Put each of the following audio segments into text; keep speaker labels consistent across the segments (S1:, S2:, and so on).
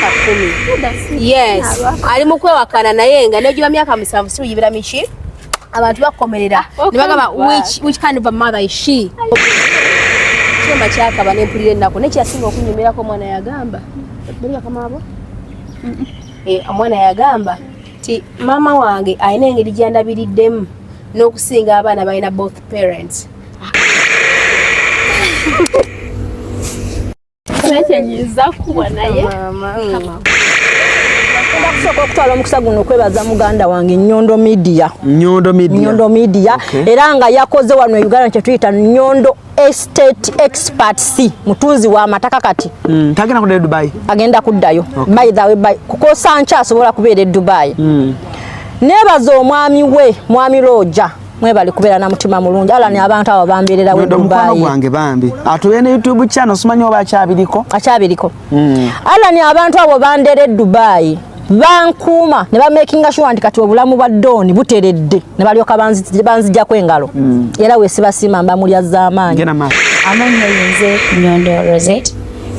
S1: 10. Yes. Ali mu kwewakana naye nga nejiba myaka 7 si yibira mishi. Abantu bakomerera. Nibagamba which kind of a mother is she? Chema chaka banempulire nako nechi asinga okunyumirako mwana yagamba. Baliya kama abo? Mwana yagamba ti mama wange ayina engeri gyandabiriddemu n'okusinga abaana balina both parents.
S2: Nyiza kuwa naye kama
S3: kusoko okutwala omukisa guno okwebaza muganda wange Nyondo Media era nga yakoze wano Uganda kye tuyita Nyondo Estate Experts mutunzi wa mataka kati
S4: tagenda kudda Dubai
S3: agenda kuddayo by the way kukosa ncha asobola kubeera Dubai nebaza mwami Roja mwebali kubeera na mutima mulungi ala ni abantu abo bambeerera we Dubai
S4: mukwano gwange bambi atuyene YouTube channel simanyi oba akyabiriko ala ni abantu abo bandere Dubai bankuma ne ba making sure anti kati obulamu bwa doni buteredde ne balyoka banzijja kwengalo era we sibasima mba mulya zamaanyi
S5: amanya yenze Nyondo Rozet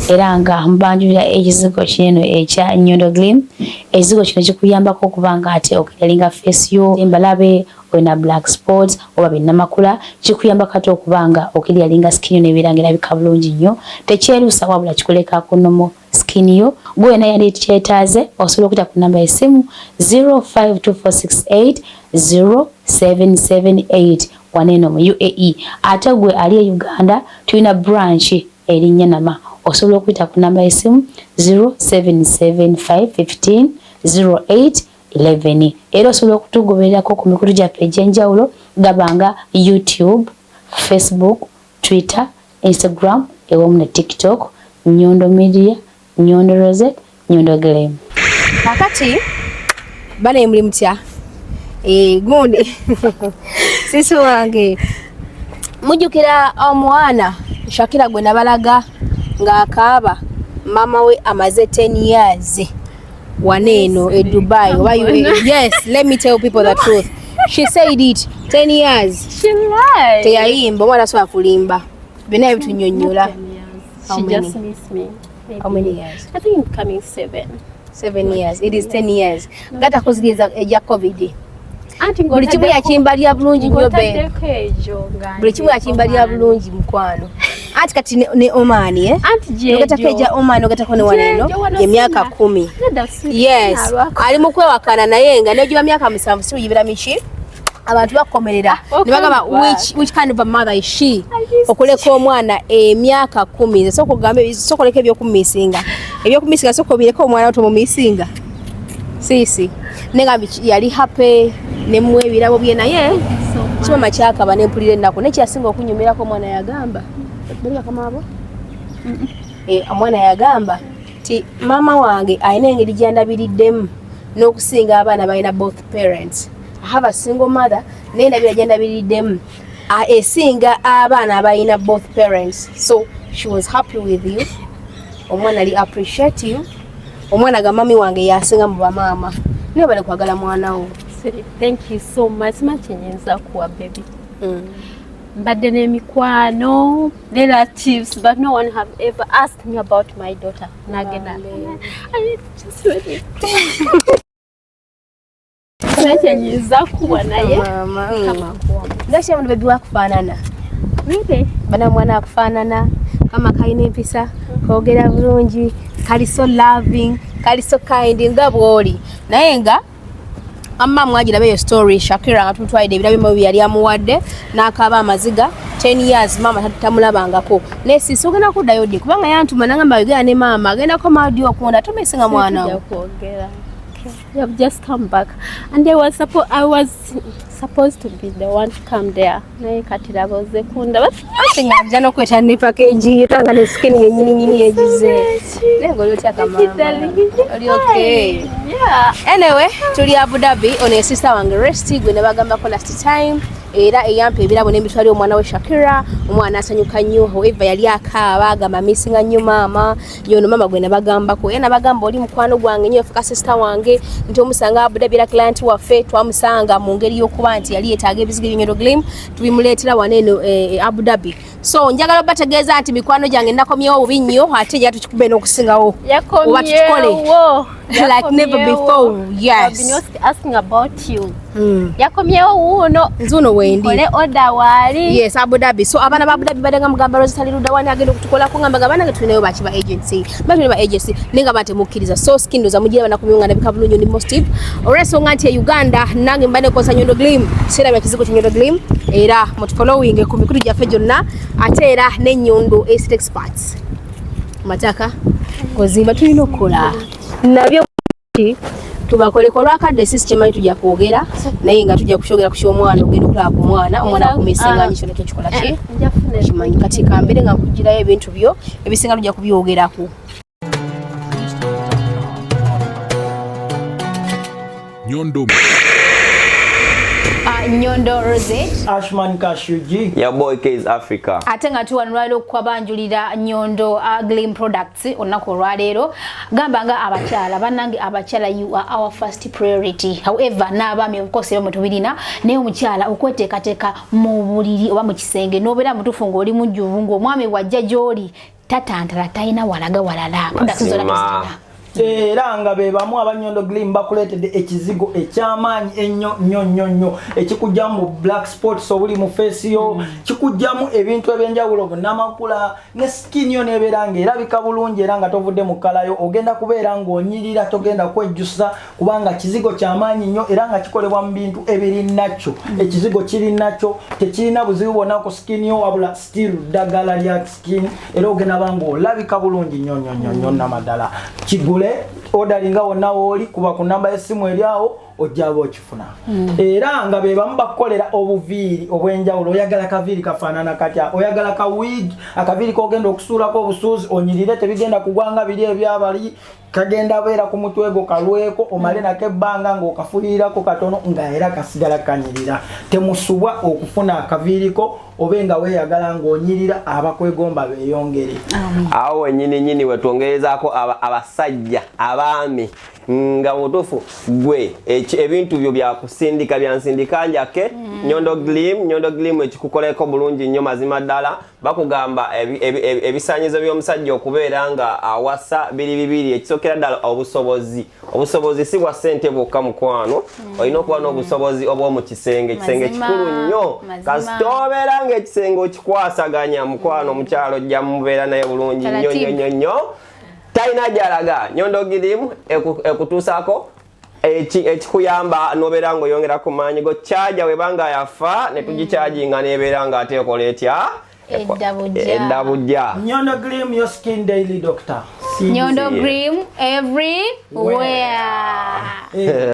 S5: era nga mbanjulira ekizigo kino ekya Nyondo Glim ekizigo kino kikuyambako okubanga ate okuyalinga face yo embalabe oyina black spots oba binnamakula kikuyamba kati okubanga okiryalinga skin nebirangira bikabulungi nnyo tekyerusa wabula kikuleka kunomo skin yo gwe na yali kyetaze osobola okutta ku namba y'essimu 0524680778 waneno mu UAE ate gwe ali Uganda tulina branch erinnya nama osobola okutta ku namba y'essimu 0775150811 era osobola okutugobererako ku mikutu gyaffe egy'enjawulo gabanga YouTube, Facebook, Twitter, Instagram ewamu ne TikTok Nyondo Media, Nyondo Rozet, Nyondo Glim.
S1: Kakati bana emuli mutya gundi sisi wange mujukira omwana Shakira gwe nabalaga ng'akaaba mama we amaze 10 years waneno e Dubai. Yes, let me tell people the truth. She said it 10 years.
S2: She lied.
S1: Teyayimba mwana so akulimba bina ebitunyonyola.
S2: She just missed me. Maybe.
S1: How many years?
S2: I think coming 7.
S1: 7 years. It is 10 years. Gata koziliza ya COVID.
S2: Anti
S1: buli kimu yakimbalya bulungi nnyo be. Buli kimu yakimbalya bulungi mukwano. Anti kati ne Omani
S2: Anti je.
S1: Ogatakeja Omani ogatako ne waneno emyaka 10. Yes. Ali mu kwewakana naye nga nejiba myaka 7 si yibira mishi. Abantu bakomerera nibagamba which kind of a mother is she? Okuleka omwana emyaka 10 so kugambe so koleka ebyokumisinga so kobireka omwana oto mu misinga sisi nenga yali happy nemwe ebirabo bye naye kimama kyaka banempulire nako nechi asinga okunyumirako omwana yagamba baliya kama abo omwana yagamba ti mama wange ayina engeri gyandabiriddemu n'okusinga abaana balina both parents. I have a single mother nenda byajandabiriddemu esinga abaana abalina both parents, so she was happy with you. Omwana ali appreciate you. Omwana ga mami wange yasinga mu bamama niyo bali kwagala mwana wo.
S2: Thank you so much nyinza kuwa baby. Mbadde n'emikwano relatives but no one have ever asked me about my daughter. Nagenda I just ready. Nyiza kuwa naye kama kuwa
S1: ndashe mu baby wakufanana
S2: really
S1: bana mwana akufanana kama kaine empisa kogera bulungi kali so loving kali so kind ngabwoli naye nga amma mwagira beyo story Shakira atutwaide ebirabe mu yali amuwadde nakaba amaziga 10 years mama tatamulabangako nesi sogena kuddayo ddi kubanga yantuma nangamba yogera ne mama agenda ko maadi okunda tumesinga mwana wo
S2: kwogera. You have just come back, and I was supposed to be the one to come there. Naye kati laboze kunda but
S1: singa no kweta ni package tanga ne skin yenyini ejize lengo lyote kama okay
S2: yeah.
S1: Anyway tuli Abu Dhabi on sister wange Resti gwe ne bagamba ko last time era eyampe ebirabo n'emitwali omwana we Shakira omwana asanyuka nnyo however yali akaaba agamba misinga nnyo mama yono mama gwe ne bagamba ko yana bagamba oli mukwano gwange nnyo fuka sister wange nti omusanga Abu Dhabi era client waffe twamusanga mu ngeri y'okuba nti yali yetaaga ebizigo by'Nyondo Glim tubimuleetera waneno Abu Dhabi So njagala bategeeza ati mikwano gyange nakomyewo obubi nnyo ate jatu kikube n'okusingawo oba tukole like never before. Yes,
S2: I've been asking about you. Yakomyewo Wuuno
S1: nzuno wendi
S2: kole order wali.
S1: Yes, Abu Dhabi. So abana ba Abu Dhabi badenga mugamba Rozet ali luda wani agenda okutukola kungamba gabana nga tulinayo bakiba agency batulina ba agency ninga bate mukkiriza so skindo za mugira bana kumyonga nabika bulunyo ni most tip oreso ngati ya Uganda nange mbane kosa Nyondo Glim sera ya kizigo Nyondo Glim era mutu following ku mikuru gyaffe gyonna ate era ne Nyondo estate experts mataka kozimba tulina okukola nabyo tubakole ko lwakadde system tujja kwogera naye nga tujja kushogera kusho omwana ogenda okulaba ku omwana akumisenga nyisho leke kikola ki kimanyi kati kambere nga kujirayo ebintu byo ebisinga tujja kubyogerako. Nyondo Rozet
S6: Ashman Kashuji
S7: ya boy K's Africa
S5: ate nga tuwanulwaliro okwabanjulira Nyondo Glim Products olunaku olwaleero gamba nga abakyala bannange abakyala you are our first priority. However n'abaami obukosero mutubirina naye omukyala okweteekateeka mu buliri oba mu kisenge n'obeera mutuufu ng'oli mujjuvu ng'omwami wajja gy'oli tatantala talina walaga walala era nga be bamu abanyondo Glim bakuletedde ekizigo ekyamaanyi ennyo nnyo ekikujjamu black spots obuli mu face yo kikujjamu ebintu ebyenjawulo bunnamakula ne skin yo nebeera ng'erabika bulungi era nga tovudde mu kkala yo ogenda kubeera ng'onyirira togenda kwejjusa kubanga kizigo kyamaanyi nnyo era nga kikolebwa mu bintu ebiri nakyo ekizigo kiri nakyo tekirina buzibu bwonna ku skin yo wabula still ddagala lya skin era ogenda banga olabika bulungi nnyo namadala kigule odalinga wonna woli kuba ku namba y'essimu eryawo ojjaba okifuna era nga be bamu bakukolera obuviiri obwenjawulo oyagala kaviiri kafaanana katya oyagala ka wig akaviiri kogenda okusuulako obusuuzi onyirire tebigenda kugwanga biri ebyabali kagenda beera ku mutwe gwo kalweko omale nako ebbanga ng'okafuliirako katono nga era kasigala kanyirira temusubwa okufuna akaviiriko obe nga weeyagala ng'onyirira abakwegomba beeyongere
S7: awo nyini wetwongerezaako abasajja abaami nga mutufu gwe ebintu byo byakusindika byansindika njake Nyondo Glim ekikukoleko bulungi nnyo mazima ddala bakugamba ebisanyizo by'omusajja okubeera nga awasa bibiri ekisokera ddala obusobozi si bwa ssente bwokka mukwano olina okuba n'obusobozi obw'omu kisenge kikulu nnyo kasita obeera ng'ekisenge okikwasaganya mukwano omukyalo ojja mubeera naye bulungi nnyo talina gyalaga Nyondo Glim ekutuusako ekikuyamba n'obeera ng'oyongera ku maanyi go kyaja webanga yafa ne tugikyajinga n'ebeera ng'ate ekola etya eddabujja.
S6: Nyondo Glim, your skin daily doctor.
S5: Nyondo Glim everywhere.